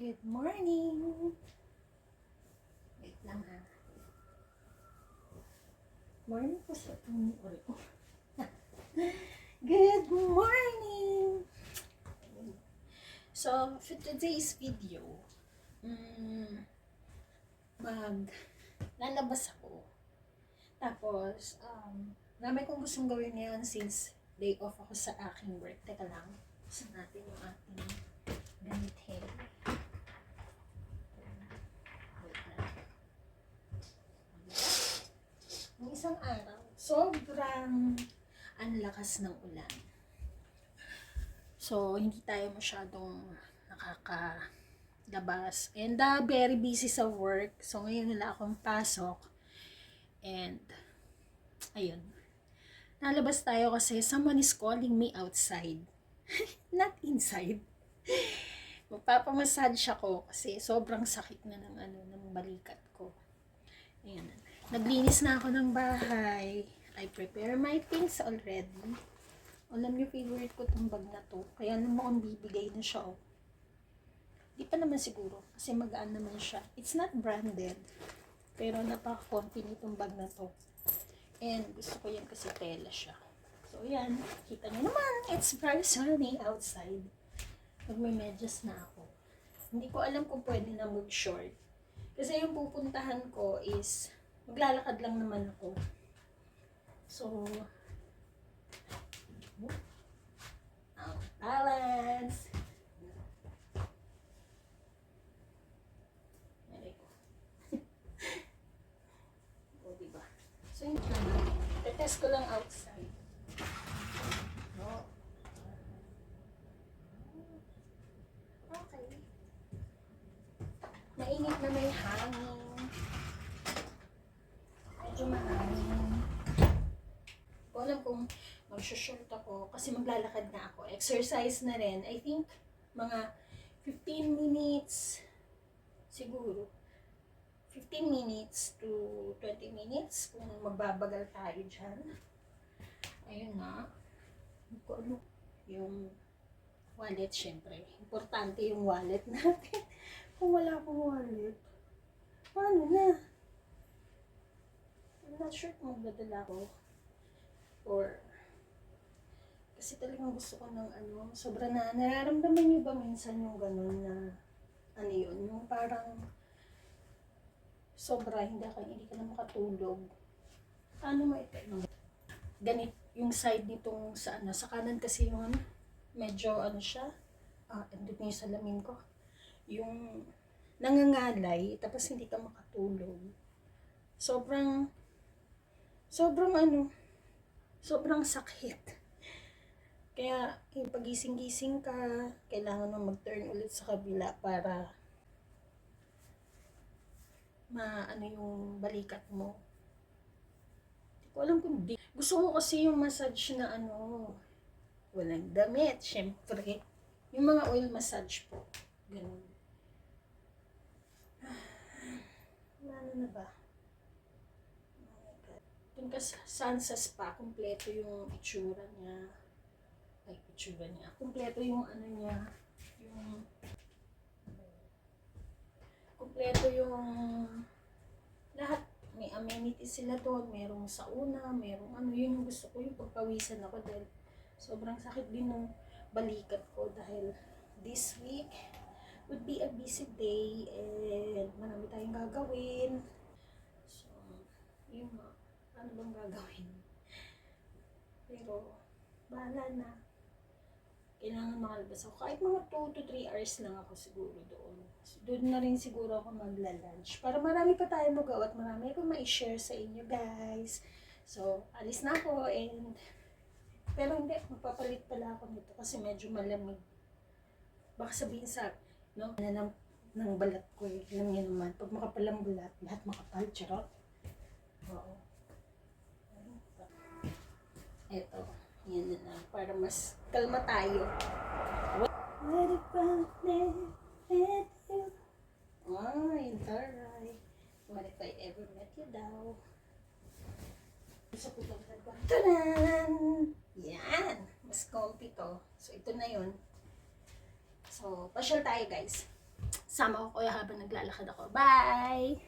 Good morning! Wait lang ha. Morning po sa Good morning! So, for today's video, lalabas ako. Tapos, marami kong gustong gawin ngayon since day off ako sa aking work. Teka lang, gusto natin yung ating gamitin. Yung isang araw, sobrang ang lakas ng ulan. So, hindi tayo masyadong nakakalabas. And very busy sa work. So, ngayon wala akong pasok. And, ayun. Nalabas tayo kasi someone is calling me outside. Not inside. Magpapamassage ako kasi sobrang sakit na ng balikat ko. Ayan. Naglinis na ako ng bahay. I prepare my things already. Alam niyo, favorite ko itong bag na to. Kaya naman bibigay na siya. Oh. Di pa naman siguro. Kasi magaan naman siya. It's not branded. Pero napaka-comfy nitong bag na to. And gusto ko yan kasi tela siya. So yan. Kita niyo naman. It's very sunny outside. Magme-medyas na ako. Hindi ko alam kung pwede na mag-short. Kasi yung pupuntahan ko is maglalakad lang naman ako. So, balance. O, diba? So, yun lang. Tetest ko lang outside. No. Okay. Mainit na may hangin. Medyo mahangin. Kung alam kung mag-short ako kasi maglalakad na ako. Exercise na rin. I think mga 15 minutes siguro. 15 minutes to 20 minutes kung magbabagal tayo dyan. Ayun na. Ano, yung wallet syempre. Importante yung wallet natin. Kung wala akong wallet, paano na? I'm not sure kung magdadala ko. Or, kasi talagang gusto ko ng sobra na, nararamdaman niyo ba minsan yung gano'n na, yun, yung parang, sobra, hindi ka na makatulog. Ano mo ito? Ganit, yung side nitong sa kanan kasi yung medyo siya, andun yung salamin ko. Yung nangangalay, tapos hindi ka makatulog. Sobrang sakit. Kaya, yung pagising-gising ka, kailangan mo mag-turn ulit sa kabila para yung balikat mo. Hindi ko alam kung di. Gusto ko kasi yung massage na walang damit, syempre. Yung mga oil massage po. Ganun. Ano na ba? Dun ka saan sa spa, kumpleto yung itsura niya. Kumpleto yung niya. Kumpleto yung lahat. May amenities sila doon. Merong sauna, merong yun yung gusto ko, yung pagpawisan ako dahil sobrang sakit din ng balikat ko dahil this week would be a busy day and marami tayong gagawin. So, yun nga. Ano bang gagawin? Pero, bahala na. Kailangan makalabas ako. Kahit mga 2 to 3 hours lang ako siguro doon. So, doon na rin siguro ako magla-lunch. Para marami pa tayo magawa at marami akong ma-share sa inyo, guys. So, alis na ako and pero hindi, magpapalit pala ako nito kasi medyo malamig. Baka sabihin ng balat ko eh. Alam niyo naman, pag makapalang balat, lahat makapal, charot. Oo. Eto, yan na lang, para mas kalma tayo. What if I met you? Ay, taray. What if I ever met you daw? Gusto ko lang ba? Taran! Yan! Mas comfy to. So, ito na yun. So, pasyal tayo, guys. Sama ko kuya habang naglalakad ako. Bye!